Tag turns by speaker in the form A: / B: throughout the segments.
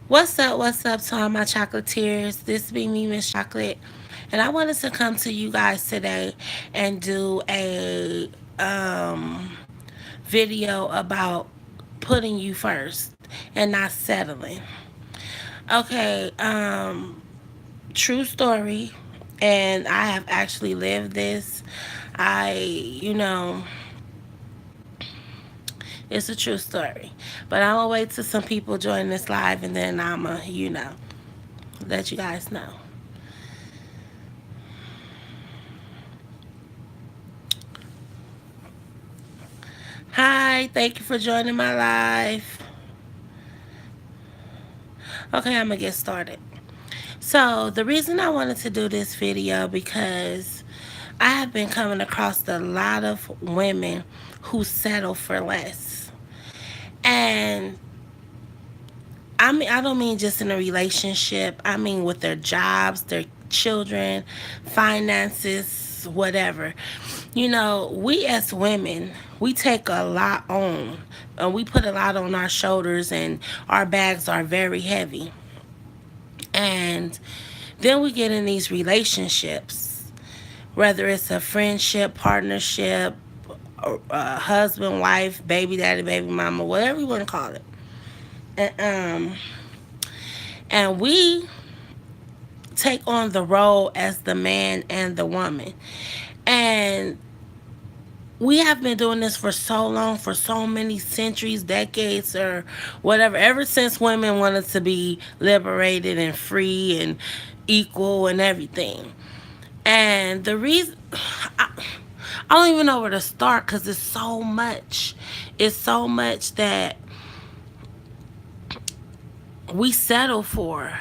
A: What's up to all my chocolatiers? This be me, Miss Chocolate. And I wanted to come to you guys today and do a video about putting you first and not settling. Okay, true story. And I have actually lived this. I it's a true story. But I'm gonna wait till some people join this live and then I'ma let you guys know. Hi, thank you for joining my live. Okay, I'm gonna get started. So, the reason I wanted to do this video because I have been coming across a lot of women who settle for less. And I don't mean just in a relationship. I mean with their jobs, their children, finances, whatever. We as women, we take a lot on, and we put a lot on our shoulders, and our bags are very heavy. And then we get in these relationships, whether it's a friendship, partnership, husband, wife, baby daddy, baby mama, whatever you want to call it. And, and we take on the role as the man and the woman. And we have been doing this for so long, for so many centuries, decades, or whatever, ever since women wanted to be liberated and free and equal and everything. And the reason, I, I don't even know where to start because it's so much. It's so much that we settle for,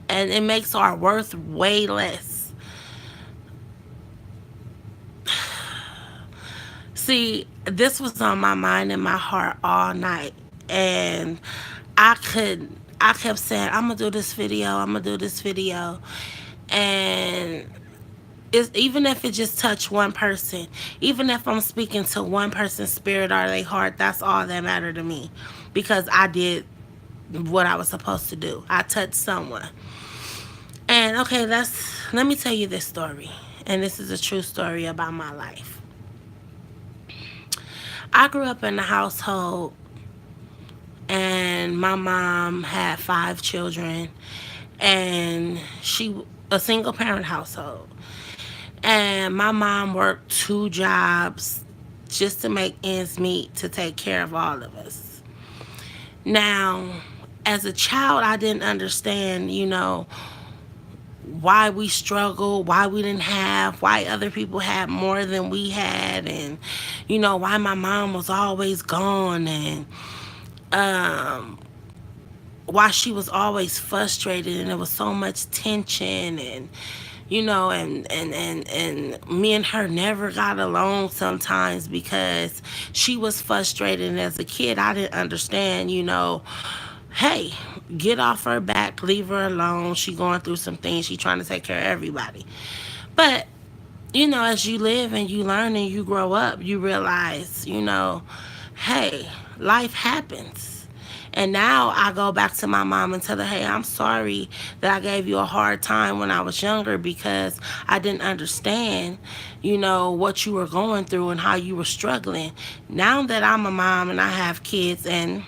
A: and it makes our worth way less. See, this was on my mind and my heart all night, and I kept saying, I'm gonna do this video, I'm gonna do this video, and it's, even if it just touched one person, even if I'm speaking to one person's spirit or their heart, that's all that mattered to me, because I did what I was supposed to do. I touched someone. And okay, let me tell you this story. And this is a true story about my life. I grew up in a household, and my mom had 5 children, and she a single parent household. And my mom worked 2 jobs just to make ends meet to take care of all of us. Now, as a child, I didn't understand, why we struggled, why we didn't have, why other people had more than we had, and why my mom was always gone, and um, why she was always frustrated, and there was so much tension, and and me and her never got along sometimes because she was frustrated. And as a kid, I didn't understand, hey, get off her back, leave her alone. She going through some things. She trying to take care of everybody. But as you live and you learn and you grow up, you realize, hey, life happens. And now I go back to my mom and tell her, hey, I'm sorry that I gave you a hard time when I was younger because I didn't understand, what you were going through and how you were struggling. Now that I'm a mom and I have kids, and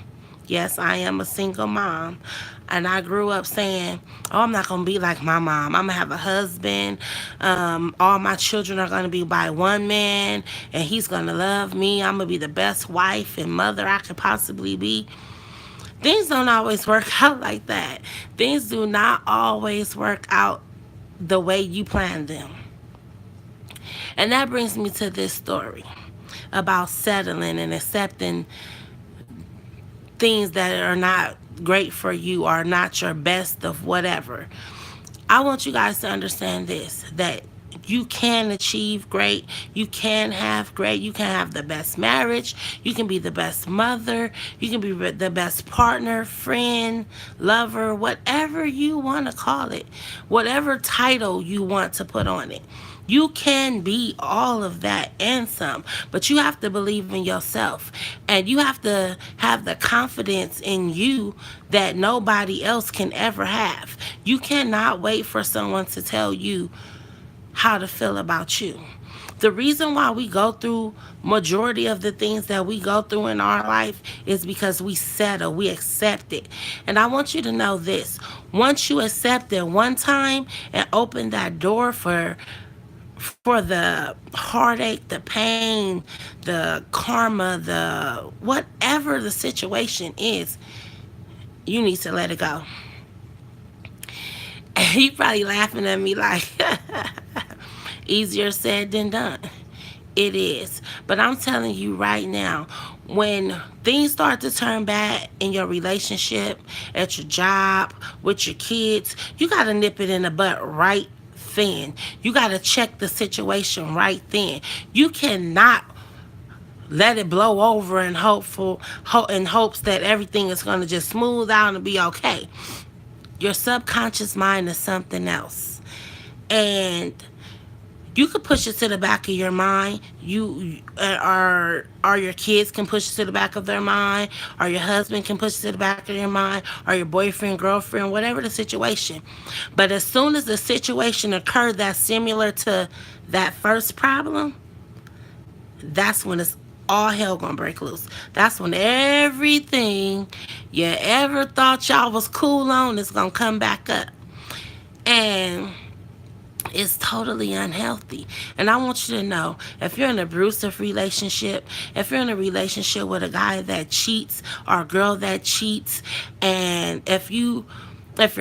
A: yes, I am a single mom. And I grew up saying, oh, I'm not going to be like my mom. I'm going to have a husband. All my children are going to be by one man, and he's going to love me. I'm going to be the best wife and mother I could possibly be. Things don't always work out like that. Things do not always work out the way you planned them. And that brings me to this story about settling and accepting things that are not great for you or not your best of whatever. I want you guys to understand this, that you can achieve great, you can have great, you can have the best marriage, you can be the best mother, you can be the best partner, friend, lover, whatever you want to call it, whatever title you want to put on it. You can be all of that and some, but you have to believe in yourself, and you have to have the confidence in you that nobody else can ever have. You cannot wait for someone to tell you how to feel about you. The reason why we go through majority of the things that we go through in our life is because we settle, we accept it. And I want you to know this. Once you accept it one time and open that door for the heartache, the pain, the karma, the whatever the situation is, you need to let it go. And you probably laughing at me like easier said than done. It is. But I'm telling you right now, when things start to turn bad in your relationship, at your job, with your kids, you got to nip it in the butt right then. You got to check the situation right then. You cannot let it blow over in in hopes that everything is going to just smooth out and be okay. Your subconscious mind is something else. And you could push it to the back of your mind. Or your kids can push it to the back of their mind, or your husband can push it to the back of your mind, or your boyfriend, girlfriend, whatever the situation. But as soon as the situation occurred that's similar to that first problem, that's when it's all hell gonna break loose. That's when everything you ever thought y'all was cool on is gonna come back up. And it's totally unhealthy. And I want you to know, if you're in an abusive relationship, if you're in a relationship with a guy that cheats or a girl that cheats, and if your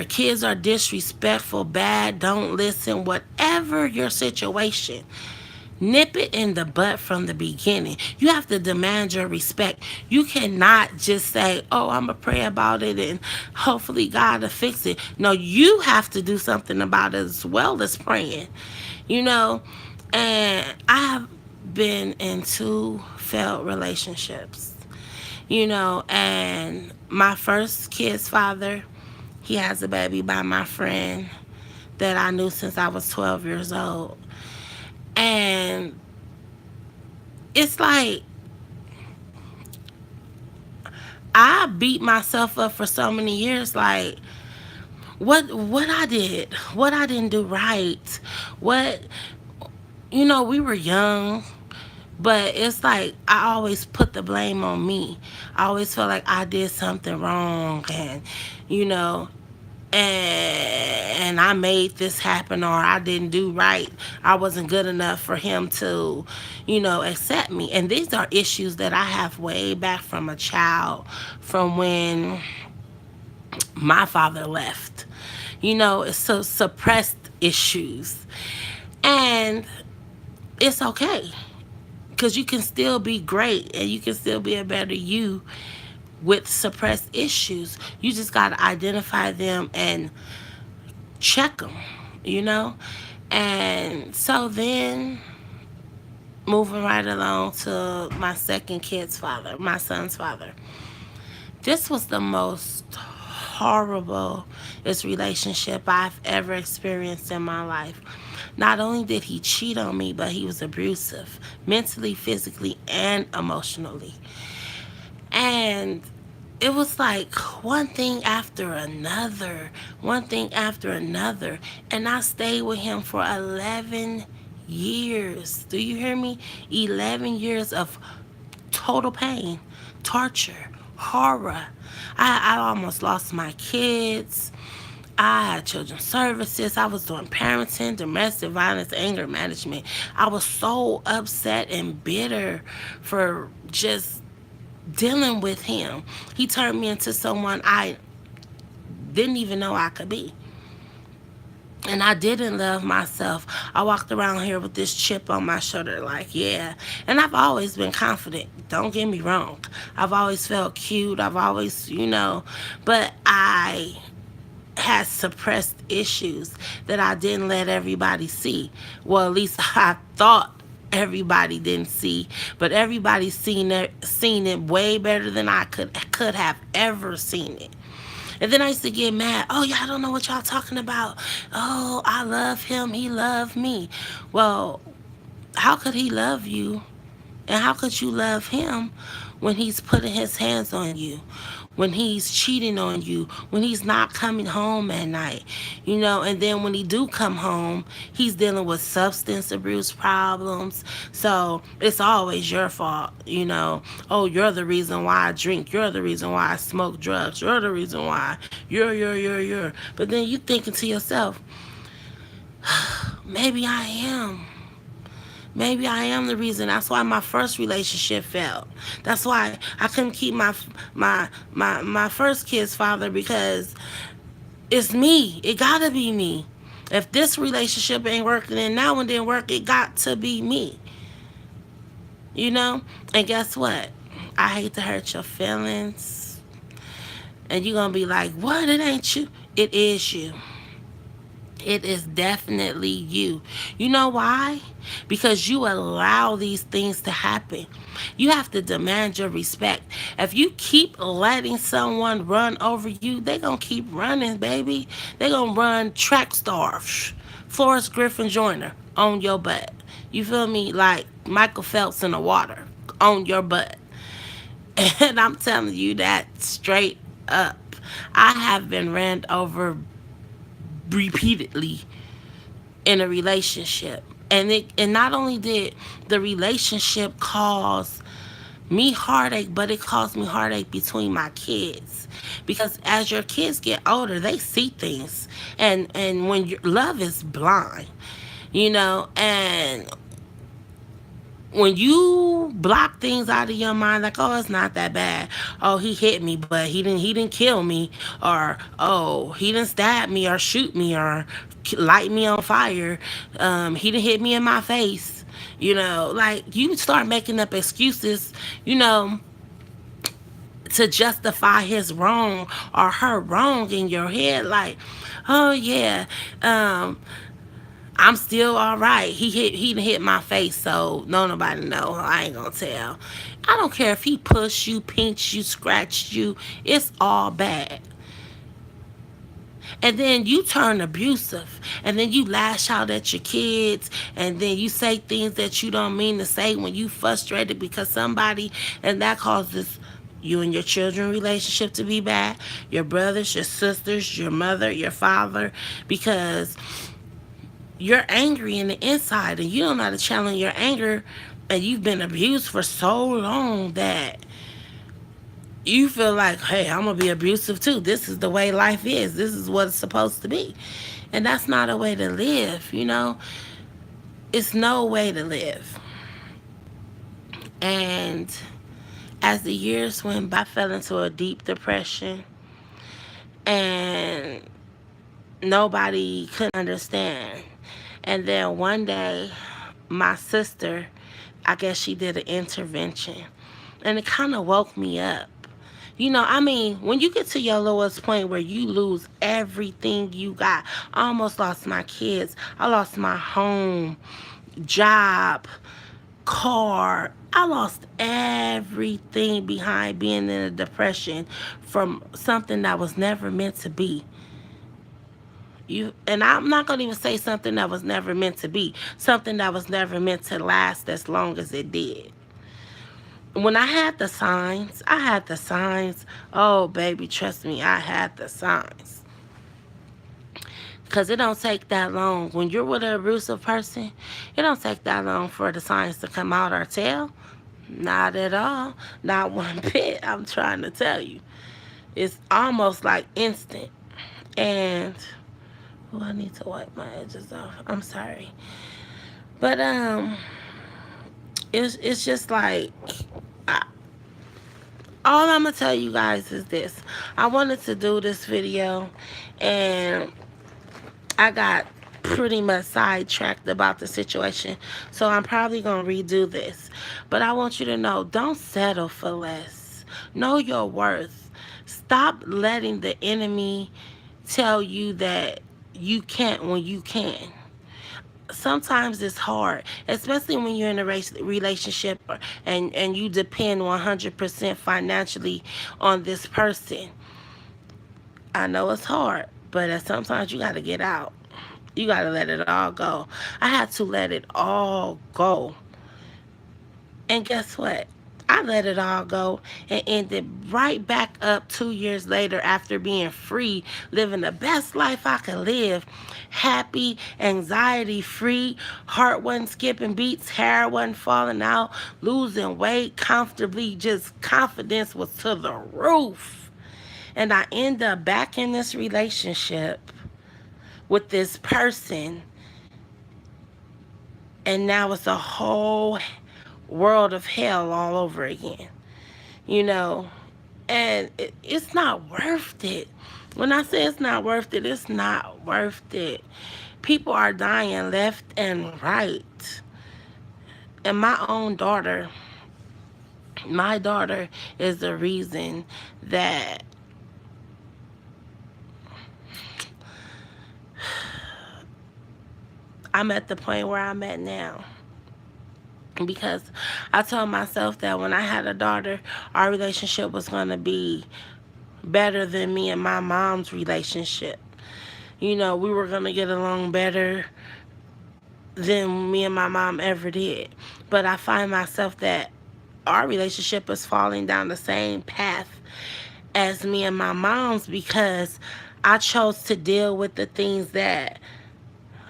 A: kids are disrespectful, bad, don't listen, whatever your situation, nip it in the butt from the beginning. You have to demand your respect. You cannot just say, oh, I'm going to pray about it and hopefully God will fix it. No, you have to do something about it as well as praying, you know. And I have been in two failed relationships, and my first kid's father, he has a baby by my friend that I knew since I was 12 years old. And it's like I beat myself up for so many years, like what I did, what I didn't do right, what we were young, but it's like I always put the blame on me. I always felt like I did something wrong, and you know and I made this happen, or I didn't do right. I wasn't good enough for him to, accept me. And these are issues that I have way back from a child, from when my father left. It's so suppressed issues. And it's okay, because you can still be great and you can still be a better you with suppressed issues. You just got to identify them and check them, you know? And so then, moving right along to my second kid's father, my son's father. This was the most horrible relationship I've ever experienced in my life. Not only did he cheat on me, but he was abusive, mentally, physically, and emotionally. And it was like one thing after another, one thing after another. And I stayed with him for 11 years. Do you hear me? 11 years of total pain, torture, horror. I almost lost my kids. I had children's services. I was doing parenting, domestic violence, anger management. I was so upset and bitter for just dealing with him. He turned me into someone I didn't even know I could be. And I didn't love myself. I walked around here with this chip on my shoulder, like, yeah. And I've always been confident. Don't get me wrong. I've always felt cute. I've always, but I had suppressed issues that I didn't let everybody see. Well, at least I thought everybody didn't see, but everybody's seen it way better than I could have ever seen it. And then I used to get mad. Oh, y'all don't know what y'all talking about. Oh, I love him. He loved me. Well, how could he love you? And how could you love him when he's putting his hands on you? When he's cheating on you, when he's not coming home at night, and then when he do come home, he's dealing with substance abuse problems. So it's always your fault. Oh, you're the reason why I drink. You're the reason why I smoke drugs. You're the reason why. You're. But then you thinking to yourself, maybe I am. Maybe I am the reason. That's why my first relationship failed. That's why I couldn't keep my first kid's father, because it's me. It gotta be me. If this relationship ain't working and that one didn't work, it got to be me. You know? And guess what? I hate to hurt your feelings. And you're gonna be like, what? It ain't you. It is you. It is definitely you. You know why? Because you allow these things to happen. You have to demand your respect. If you keep letting someone run over you, they going to keep running, baby. They going to run track star, Forrest Griffin Joyner on your butt. You feel me? Like Michael Phelps in the water on your butt. And I'm telling you that straight up. I have been ran over repeatedly in a relationship. And not only did the relationship cause me heartache, but it caused me heartache between my kids. Because as your kids get older, they see things. And when your love is blind, and when you block things out of your mind, like, oh, it's not that bad. Oh, he hit me, but he didn't kill me. Or, oh, he didn't stab me or shoot me or light me on fire. He didn't hit me in my face. Like, you start making up excuses, you know to justify his wrong or her wrong in your head. Like, oh yeah, I'm still all right. He done hit my face, so no nobody know. I ain't gonna tell. I don't care if he pushed you, pinched you, scratched you. It's all bad. And then you turn abusive, and then you lash out at your kids, and then you say things that you don't mean to say when you frustrated because somebody, and that causes you and your children relationship to be bad, your brothers, your sisters, your mother, your father, because you're angry in the inside and you don't know how to challenge your anger, and you've been abused for so long that you feel like, hey, I'm gonna be abusive too. This is the way life is. This is what it's supposed to be. And that's not a way to live. It's no way to live. And as the years went by, I fell into a deep depression, and nobody could understand. And then one day, my sister, I guess she did an intervention, and it kind of woke me up. When you get to your lowest point where you lose everything you got, I almost lost my kids, I lost my home, job, car. I lost everything behind being in a depression from something that was never meant to be. And I'm not gonna even say something that was never meant to be, something that was never meant to last as long as it did. When I had the signs, I had the signs. Oh, baby, trust me, I had the signs. Because it don't take that long. When you're with an abusive person, it don't take that long for the signs to come out or tell. Not at all. Not one bit, I'm trying to tell you. It's almost like instant. And, oh, I need to wipe my edges off. I'm sorry. But, it's just like, I, all I'm gonna tell you guys is this. I wanted to do this video, and I got pretty much sidetracked about the situation, so I'm probably gonna redo this. But I want you to know, don't settle for less. Know your worth. Stop letting the enemy tell you that you can't when you can. Sometimes it's hard, especially when you're in a relationship, and you depend 100% financially on this person. I know it's hard, but sometimes you got to get out. You got to let it all go. I had to let it all go. And guess what? I let it all go and ended right back up 2 years later after being free, living the best life I could live. Happy, anxiety free, heart wasn't skipping beats, hair wasn't falling out, losing weight comfortably, just confidence was to the roof. And I end up back in this relationship with this person, and now it's a whole world of hell all over again, you know? And it's not worth it. When I say it's not worth it, it's not worth it. People are dying left and right. And my daughter is the reason that I'm at the point where I'm at now. Because I told myself that when I had a daughter, our relationship was going to be better than me and my mom's relationship. You know, we were going to get along better than me and my mom ever did. But I find myself that our relationship is falling down the same path as me and my mom's because I chose to deal with the things that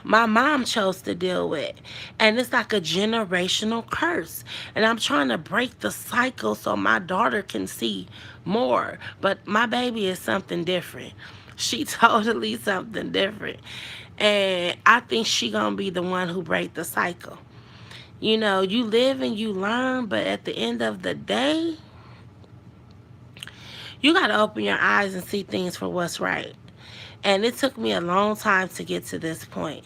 A: my mom chose to deal with. And it's like a generational curse. And I'm trying to break the cycle so my daughter can see more. But my baby is something different. She totally something different. And I think she gonna be the one who break the cycle. You know, you live and you learn, but at the end of the day, you gotta open your eyes and see things for what's right. And it took me a long time to get to this point.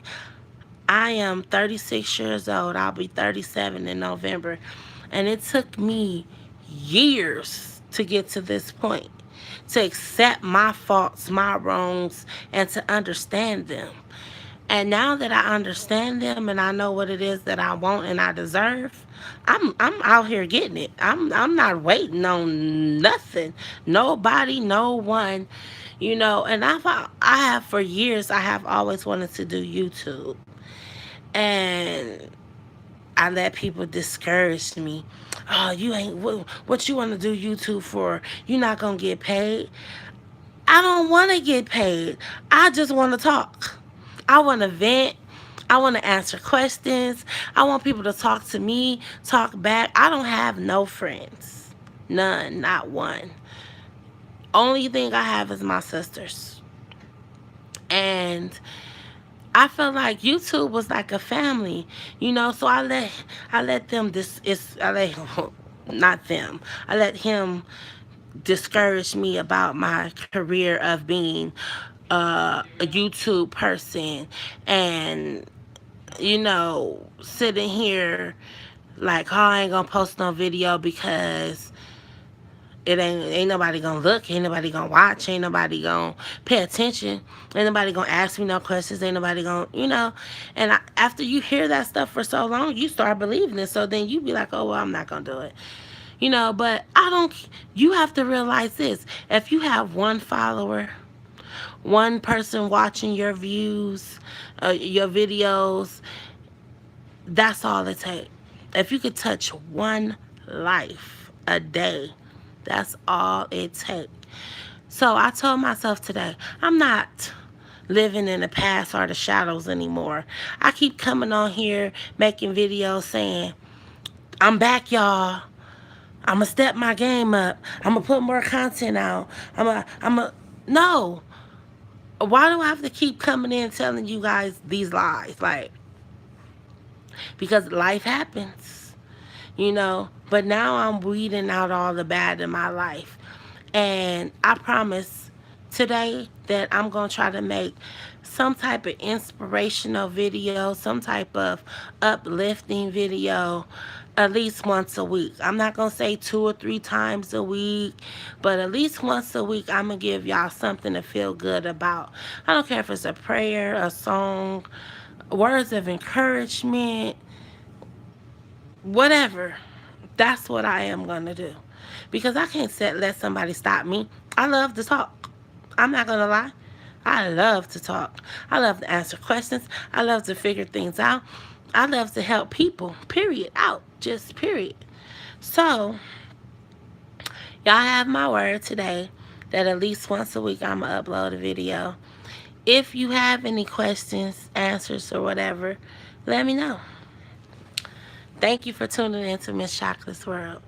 A: I am 36 years old. I'll be 37 in November. And it took me years to get to this point, to accept my faults, my wrongs, and to understand them. And now that I understand them and I know what it is that I want and I deserve, I'm out here getting it. I'm not waiting on nothing, nobody, no one, you know. And I have for years I have always wanted to do YouTube, and I let people discourage me. Oh, you ain't what you want to do YouTube for? You're not gonna get paid. I don't want to get paid. I just want to talk. I want to vent. I want to answer questions. I want people to talk to me, talk back. I don't have no friends. None, not one. Only thing I have is my sisters. And I felt like YouTube was like a family, you know. So I let them this is I let not them. I let him discourage me about my career of being a YouTube person, and you know, sitting here like, oh, I ain't gonna post no video because it ain't nobody gonna look, ain't nobody gonna watch, ain't nobody gonna pay attention, ain't nobody gonna ask me no questions, ain't nobody gonna, you know. And after you hear that stuff for so long, you start believing it. So then you be like, oh well, I'm not gonna do it, you know. But I don't. You have to realize this: if you have one follower, one person watching your views, your videos, that's all it takes. If you could touch one life a day, that's all it takes. So I told myself today, I'm not living in the past or the shadows anymore. I keep coming on here making videos saying, I'm back, y'all. I'm going to step my game up. I'm going to put more content out. No. Why do I have to keep coming in telling you guys these lies? Like, because life happens, you know. But now I'm weeding out all the bad in my life. And I promise today that I'm going to try to make some type of inspirational video, some type of uplifting video at least once a week. I'm not going to say 2 or 3 times a week, but at least once a week I'm going to give y'all something to feel good about. I don't care if it's a prayer, a song, words of encouragement, whatever. That's what I am going to do. Because I can't let somebody stop me. I love to talk. I'm not gonna lie. I love to talk. I love to answer questions. I love to figure things out. I love to help people. Period. Out. Just period. So, y'all have my word today that at least once a week I'm gonna upload a video. If you have any questions, answers, or whatever, let me know. Thank you for tuning in to Miss Chocolate's World.